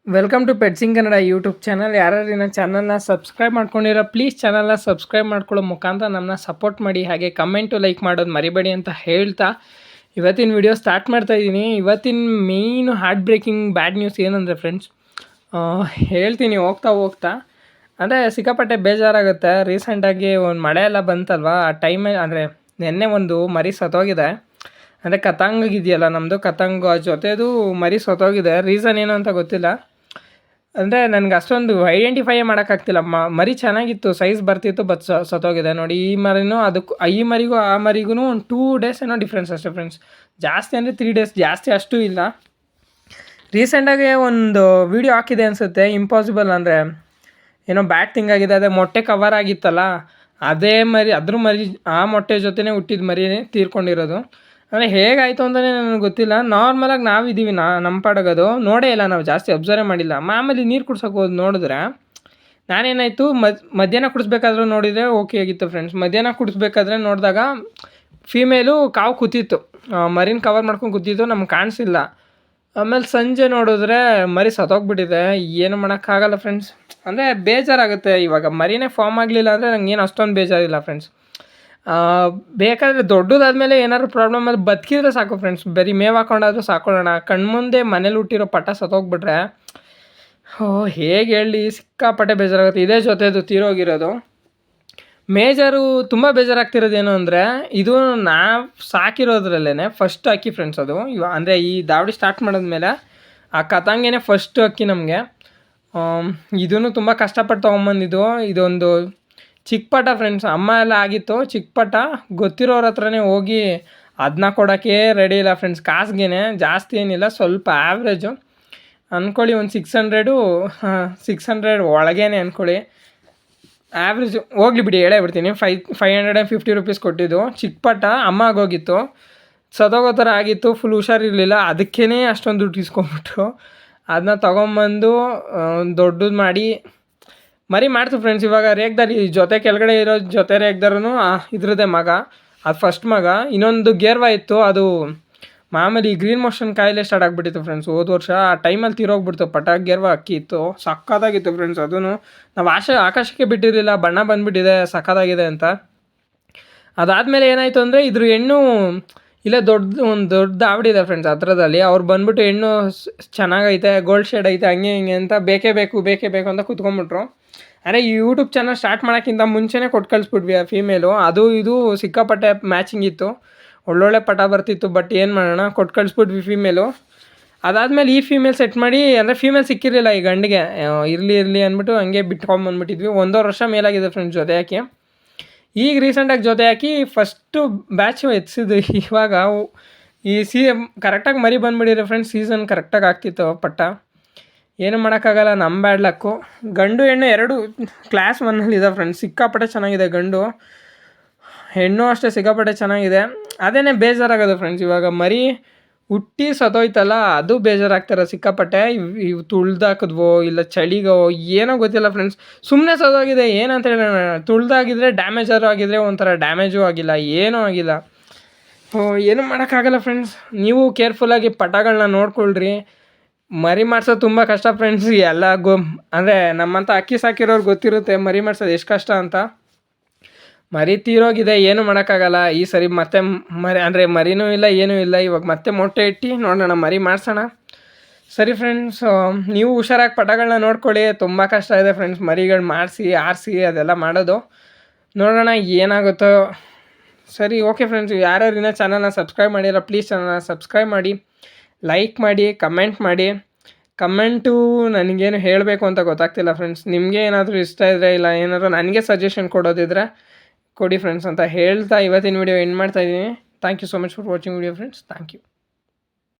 Welcome to ಪೆಟ್ಸಿಂಗ್ Kannada YouTube channel. ಯಾರು ನನ್ನ ಚಾನಲ್ನ ಸಬ್ಸ್ಕ್ರೈಬ್ ಮಾಡ್ಕೊಂಡಿರೋ ಪ್ಲೀಸ್ ಚಾನಲ್ನ ಸಬ್ಸ್ಕ್ರೈಬ್ ಮಾಡ್ಕೊಳ್ಳೋ ಮುಖಾಂತರ ನಮ್ಮನ್ನ ಸಪೋರ್ಟ್ ಮಾಡಿ, ಹಾಗೆ ಕಮೆಂಟು ಲೈಕ್ ಮಾಡೋದು ಮರಿಬೇಡಿ ಅಂತ ಹೇಳ್ತಾ ಇವತ್ತಿನ ವಿಡಿಯೋ ಸ್ಟಾರ್ಟ್ ಮಾಡ್ತಾಯಿದ್ದೀನಿ. ಇವತ್ತಿನ ಮೇಯ್ನು ಹಾರ್ಟ್ ಬ್ರೇಕಿಂಗ್ ಬ್ಯಾಡ್ ನ್ಯೂಸ್ ಏನಂದರೆ ಫ್ರೆಂಡ್ಸ್, ಹೇಳ್ತೀನಿ ಹೋಗ್ತಾ ಅಂದರೆ ಸಿಕ್ಕಾಪಟ್ಟೆ ಬೇಜಾರಾಗುತ್ತೆ. ರೀಸೆಂಟಾಗಿ ಒಂದು ಮಳೆ ಎಲ್ಲ ಬಂತಲ್ವ, ಆ ಟೈಮಲ್ಲಿ ಅಂದರೆ ನೆನ್ನೆ ಒಂದು ಮರಿ ಸತ್ತೋಗಿದೆ. ಅಂದರೆ ಕತಾಂಗ್ ಇದೆಯಲ್ಲ ನಮ್ಮದು ಕತಾಂಗ್, ಜೊತೆದು ಮರಿ ಸತ್ತೋಗಿದೆ. ರೀಸನ್ ಏನು ಅಂತ ಗೊತ್ತಿಲ್ಲ. ಅಂದರೆ ನನಗೆ ಅಷ್ಟೊಂದು ಐಡೆಂಟಿಫೈ ಮಾಡೋಕ್ಕಾಗ್ತಿಲ್ಲ. ಮರಿ ಚೆನ್ನಾಗಿತ್ತು, ಸೈಜ್ ಬರ್ತಿತ್ತು, ಬಟ್ ಸತ್ತೋಗಿದೆ ನೋಡಿ. ಈ ಮರಿನೂ ಅದಕ್ಕೂ ಈ ಮರಿಗೂ ಆ ಮರಿಗೂ ಒಂದು 2 ಡೇಸ್ ಏನೋ ಡಿಫ್ರೆನ್ಸ್ ಅಷ್ಟೇ ಫ್ರೆಂಡ್ಸ್. ಜಾಸ್ತಿ ಅಂದರೆ 3 ಡೇಸ್, ಜಾಸ್ತಿ ಅಷ್ಟು ಇಲ್ಲ. ರೀಸೆಂಟಾಗಿ ಒಂದು ವೀಡಿಯೋ ಹಾಕಿದೆ ಅನಿಸುತ್ತೆ, ಇಂಪಾಸಿಬಲ್ ಅಂದರೆ ಏನೋ ಬ್ಯಾಡ್ ಥಿಂಗ್ ಆಗಿದೆ. ಅದೇ ಮೊಟ್ಟೆ ಕವರ್ ಆಗಿತ್ತಲ್ಲ, ಅದೇ ಮರಿ ಅದ್ರ ಮರಿ ಆ ಮೊಟ್ಟೆ ಜೊತೆನೇ ಹುಟ್ಟಿದ ಮರಿನೇ ತೀರ್ಕೊಂಡಿರೋದು. ಅಂದರೆ ಹೇಗಾಯಿತು ಅಂತಲೇ ನನಗೆ ಗೊತ್ತಿಲ್ಲ. ನಾರ್ಮಲಾಗಿ ನಾವಿದ್ದೀವಿ, ನಮ್ಮ ಪಾಡೋದು ನೋಡೇ ಇಲ್ಲ, ನಾವು ಜಾಸ್ತಿ ಅಬ್ಸರ್ವೇ ಮಾಡಿಲ್ಲ. ಮಾಮೂಲಿ ನೀರು ಕುಡ್ಸೋಕೆ ಹೋದ್ ನೋಡಿದ್ರೆ ನಾನೇನಾಯಿತು ಮಧ್ಯಾಹ್ನ ಕುಡಿಸ್ಬೇಕಾದ್ರೂ ನೋಡಿದರೆ ಓಕೆ ಆಗಿತ್ತು ಫ್ರೆಂಡ್ಸ್. ಮಧ್ಯಾಹ್ನ ಕುಡಿಸ್ಬೇಕಾದ್ರೆ ನೋಡಿದಾಗ ಫೀಮೇಲು ಕಾವು ಕೂತಿತ್ತು, ಮರಿನ ಕವರ್ ಮಾಡ್ಕೊಂಡು ಕೂತಿತ್ತು, ನಮ್ಗೆ ಕಾಣಿಸಿಲ್ಲ. ಆಮೇಲೆ ಸಂಜೆ ನೋಡಿದ್ರೆ ಮರಿ ಸತ್ತೋಗ್ಬಿಟ್ಟಿದೆ. ಏನು ಮಾಡೋಕ್ಕಾಗಲ್ಲ ಫ್ರೆಂಡ್ಸ್. ಅಂದರೆ ಬೇಜಾರಾಗುತ್ತೆ. ಇವಾಗ ಮರಿನೇ ಫಾರ್ಮ್ ಆಗಲಿಲ್ಲ ಅಂದರೆ ನಂಗೇನು ಅಷ್ಟೊಂದು ಬೇಜಾರಿಲ್ಲ ಫ್ರೆಂಡ್ಸ್. ಬೇಕಾದರೆ ದೊಡ್ಡದಾದ್ಮೇಲೆ ಏನಾದ್ರು ಪ್ರಾಬ್ಲಮ್ ಅದು ಬದುಕಿದ್ರೆ ಸಾಕು ಫ್ರೆಂಡ್ಸ್. ಬರೀ ಮೇವು ಹಾಕೊಂಡಾದ್ರೂ ಸಾಕೊಳ್ಳೋಣ. ಕಣ್ಮುಂದೆ ಮನೇಲಿ ಹುಟ್ಟಿರೋ ಪಟ್ಟ ಸತ್ತೋಗ್ಬಿಟ್ರೆ ಹೇಗೆ ಹೇಳಿ, ಸಿಕ್ಕಾಪಟ್ಟೆ ಬೇಜಾರಾಗುತ್ತೆ. ಇದೇ ಜೊತೆದು ತೀರೋಗಿರೋದು. ಮೇಜರು ತುಂಬ ಬೇಜಾರಾಗ್ತಿರೋದೇನು ಅಂದರೆ, ಇದು ನಾವು ಸಾಕಿರೋದ್ರಲ್ಲೇ ಫಸ್ಟ್ ಅಕ್ಕಿ ಫ್ರೆಂಡ್ಸ್. ಅದು ಅಂದರೆ ಈ ದಾವಡಿ ಸ್ಟಾರ್ಟ್ ಮಾಡಿದ್ಮೇಲೆ ಆ ಕತಾಂಗೇನೆ ಫಸ್ಟ್ ಅಕ್ಕಿ ನಮಗೆ. ಇದೂ ತುಂಬ ಕಷ್ಟಪಟ್ಟು ತೊಗೊಂಬಂದಿದ್ದು. ಇದೊಂದು ಚಿಕ್ಕ ಪಟ ಫ್ರೆಂಡ್ಸ್. ಅಮ್ಮ ಎಲ್ಲ ಆಗಿತ್ತು ಚಿಕ್ಕ ಪಟ, ಗೊತ್ತಿರೋರ ಹತ್ರನೇ ಹೋಗಿ ಅದನ್ನ ಕೊಡೋಕ್ಕೆ ರೆಡಿ ಇಲ್ಲ ಫ್ರೆಂಡ್ಸ್. ಕಾಸಿಗೆ ಜಾಸ್ತಿ ಏನಿಲ್ಲ, ಸ್ವಲ್ಪ ಆ್ಯಾವ್ರೇಜು ಅಂದ್ಕೊಳ್ಳಿ. ಒಂದು 600 ಒಳಗೇನೆ ಅಂದ್ಕೊಳ್ಳಿ, ಆ್ಯಾವ್ರೇಜು. ಹೋಗ್ಲಿ ಬಿಡಿ, ಹೇಳೇ ಬಿಡ್ತೀನಿ. 550 ರೂಪೀಸ್ ಕೊಟ್ಟಿದ್ದು. ಚಿಕ್ಕ ಪಟ ಅಮ್ಮ ಆಗೋಗಿತ್ತು, ಸತ್ತೋಗೋ ಥರ ಆಗಿತ್ತು, ಫುಲ್ ಹುಷಾರಿರಲಿಲ್ಲ. ಅದಕ್ಕೇ ಅಷ್ಟೊಂದು ದುಡ್ಡು ಇಸ್ಕೊಂಬಿಟ್ರು. ಅದನ್ನ ತೊಗೊಂಬಂದು ದೊಡ್ಡದು ಮಾಡಿ ಮರಿ ಮಾಡ್ತು ಫ್ರೆಂಡ್ಸ್. ಇವಾಗ ರೇಗ್ದಾರಿ ಜೊತೆ ಕೆಳಗಡೆ ಇರೋ ಜೊತೆ ರೇಗ್ದಾರೂ ಇದ್ರದ್ದೇ ಮಗ, ಅದು ಫಸ್ಟ್ ಮಗ. ಇನ್ನೊಂದು ಗೇರ್ವಾ ಇತ್ತು, ಅದು ಮಾಮೂಲಿ ಗ್ರೀನ್ ಮೋಷನ್ ಕಾಯಿಲೆ ಸ್ಟಾರ್ಟ್ ಆಗಿಬಿಟ್ಟಿತ್ತು ಫ್ರೆಂಡ್ಸ್ ಹೋದ ವರ್ಷ. ಆ ಟೈಮಲ್ಲಿ ತೀರೋಗ್ಬಿಡ್ತು. ಪಟ ಗೇರ್ವಾ ಅಕ್ಕಿ ಇತ್ತು, ಸಕ್ಕತ್ತಾಗಿತ್ತು ಫ್ರೆಂಡ್ಸ್. ಅದೂ ನಾವು ಆಕಾಶಕ್ಕೆ ಬಿಟ್ಟಿರಲಿಲ್ಲ, ಬಣ್ಣ ಬಂದುಬಿಟ್ಟಿದೆ, ಸಕ್ಕತ್ತಾಗಿದೆ ಅಂತ. ಅದಾದಮೇಲೆ ಏನಾಯಿತು ಅಂದರೆ, ಇದ್ರ ಹೆಣ್ಣು ಇಲ್ಲೇ ಒಂದು ದೊಡ್ಡ ದಾವಡಿ ಇದೆ ಫ್ರೆಂಡ್ಸ್ ಹತ್ರದಲ್ಲಿ. ಅವ್ರು ಬಂದುಬಿಟ್ಟು ಹೆಣ್ಣು ಚೆನ್ನಾಗೈತೆ, ಗೋಲ್ಡ್ ಶೇಡ್ ಐತೆ, ಹಂಗೆ ಹಿಂಗೆ ಅಂತ ಬೇಕೇ ಬೇಕು ಅಂತ ಕೂತ್ಕೊಂಡ್ಬಿಟ್ರು. ಅಂದರೆ ಈ ಯೂಟ್ಯೂಬ್ ಚಾನಲ್ ಸ್ಟಾರ್ಟ್ ಮಾಡೋಕ್ಕಿಂತ ಮುಂಚೆನೇ ಕೊಟ್ಟು ಕಳಿಸ್ಬಿಟ್ವಿ ಆ ಫೀಮೇಲು. ಅದು ಇದು ಸಿಕ್ಕಾಪಟ್ಟೆ ಮ್ಯಾಚಿಂಗ್ ಇತ್ತು, ಒಳ್ಳೊಳ್ಳೆ ಪಟ ಬರ್ತಿತ್ತು. ಬಟ್ ಏನು ಮಾಡೋಣ, ಕೊಟ್ಟು ಕಳಿಸ್ಬಿಟ್ವಿ ಫೀಮೇಲು. ಅದಾದಮೇಲೆ ಈ ಫೀಮೇಲ್ ಸೆಟ್ ಮಾಡಿ, ಅಂದರೆ ಫೀಮೇಲ್ ಸಿಕ್ಕಿರಲಿಲ್ಲ ಈ ಗಂಡಿಗೆ, ಇರಲಿ ಅಂದ್ಬಿಟ್ಟು ಹಂಗೆ ಬಿಟ್ಕೊಂಬಂದ್ಬಿಟ್ಟಿದ್ವಿ. 1.5 ವರ್ಷ ಮೇಲಾಗಿದೆ ಫ್ರೆಂಡ್ಸ್ ಜೊತೆ ಹಾಕಿ. ಈಗ ರೀಸೆಂಟಾಗಿ ಜೊತೆ ಹಾಕಿ ಫಸ್ಟು ಬ್ಯಾಚು ಎತ್ಸಿದ್ದು. ಇವಾಗ ಈ ಕರೆಕ್ಟಾಗಿ ಮರಿ ಬಂದುಬಿಟ್ಟಿರೋ ಫ್ರೆಂಡ್ಸ್. ಸೀಸನ್ ಕರೆಕ್ಟಾಗಿ ಆಗ್ತಿತ್ತು ಪಟ್ಟ. ಏನು ಮಾಡೋಕ್ಕಾಗಲ್ಲ, ನಮ್ಮ ಬ್ಯಾಡ್ ಲಕ್ಕು. ಗಂಡು ಹೆಣ್ಣು 2 ಕ್ಲಾಸ್ 1 ಇದೆ ಫ್ರೆಂಡ್ಸ್. ಸಿಕ್ಕಾಪಟ್ಟೆ ಚೆನ್ನಾಗಿದೆ ಗಂಡು, ಹೆಣ್ಣು ಅಷ್ಟೇ ಸಿಕ್ಕಾಪಟ್ಟೆ ಚೆನ್ನಾಗಿದೆ. ಅದೇ ಬೇಜಾರಾಗೋದು ಫ್ರೆಂಡ್ಸ್. ಇವಾಗ ಮರಿ ಹುಟ್ಟಿ ಸತ್ತೋಯ್ತಲ್ಲ, ಅದು ಬೇಜಾರಾಗ್ತಾರೆ ಸಿಕ್ಕಾಪಟ್ಟೆ. ಇವು ತುಳ್ದಾಕಿದ್ವೋ ಇಲ್ಲ ಚಳಿಗೋ ಏನೋ ಗೊತ್ತಿಲ್ಲ ಫ್ರೆಂಡ್ಸ್. ಸುಮ್ಮನೆ ಸತ್ತೋಗಿದೆ. ಏನಂತ ಹೇಳೋಣ, ತುಳ್ದಾಗಿದ್ರೆ ಡ್ಯಾಮೇಜಾರು ಆಗಿದ್ರೆ ಒಂಥರ ಡ್ಯಾಮೇಜು ಆಗಿಲ್ಲ, ಏನೂ ಆಗಿಲ್ಲ. ಏನೂ ಮಾಡೋಕ್ಕಾಗಲ್ಲ ಫ್ರೆಂಡ್ಸ್. ನೀವು ಕೇರ್ಫುಲ್ಲಾಗಿ ಪಟಗಳನ್ನ ನೋಡ್ಕೊಳ್ರಿ. ಮರಿ ಮಾಡ್ಸೋದು ತುಂಬ ಕಷ್ಟ ಫ್ರೆಂಡ್ಸ್. ಎಲ್ಲ ಅಂದರೆ ನಮ್ಮಂಥ ಅಕ್ಕಿ ಸಾಕಿರೋರು ಗೊತ್ತಿರುತ್ತೆ ಮರಿ ಮಾಡ್ಸೋದು ಎಷ್ಟು ಕಷ್ಟ ಅಂತ. ಮರಿ ತೀರೋಗಿದೆ, ಏನು ಮಾಡೋಕ್ಕಾಗಲ್ಲ. ಈ ಸರಿ ಮತ್ತೆ ಮರಿನೂ ಇಲ್ಲ, ಏನೂ ಇಲ್ಲ. ಇವಾಗ ಮತ್ತೆ ಮೊಟ್ಟೆ ಇಟ್ಟು ನೋಡೋಣ, ಮರಿ ಮಾಡಿಸೋಣ. ಸರಿ ಫ್ರೆಂಡ್ಸ್, ನೀವು ಹುಷಾರಾಗಿ ಪಟಗಳನ್ನ ನೋಡ್ಕೊಳ್ಳಿ. ತುಂಬ ಕಷ್ಟ ಇದೆ ಫ್ರೆಂಡ್ಸ್ ಮರಿಗಳು ಮಾಡಿಸಿ ಆರಿಸಿ ಅದೆಲ್ಲ ಮಾಡೋದು. ನೋಡೋಣ ಏನಾಗುತ್ತೋ. ಸರಿ, ಓಕೆ ಫ್ರೆಂಡ್ಸ್. ಯಾರ್ಯಾರು ಇನ್ನೂ ಚಾನಲ್ನ ಸಬ್ಸ್ಕ್ರೈಬ್ ಮಾಡಿಲ್ಲ ಪ್ಲೀಸ್ ಚಾನಲ್ನ ಸಬ್ಸ್ಕ್ರೈಬ್ ಮಾಡಿ, ಲೈಕ್ ಮಾಡಿ, ಕಮೆಂಟ್ ಮಾಡಿ. ಕಮೆಂಟು ನನಗೇನು ಹೇಳಬೇಕು ಅಂತ ಗೊತ್ತಾಗ್ತಿಲ್ಲ ಫ್ರೆಂಡ್ಸ್. ನಿಮಗೆ ಏನಾದರೂ ಇಷ್ಟ ಇದ್ದರೆ ಇಲ್ಲ ಏನಾದರೂ ನನಗೆ ಸಜೆಷನ್ ಕೊಡೋದಿದ್ರೆ ಕೊಡಿ ಫ್ರೆಂಡ್ಸ್ ಅಂತ ಹೇಳ್ತಾ ಇವತ್ತಿನ ವೀಡಿಯೋ ಎಂಡ್ ಮಾಡ್ತಾಯಿದ್ದೀನಿ. Thank you so much for watching video friends. Thank you.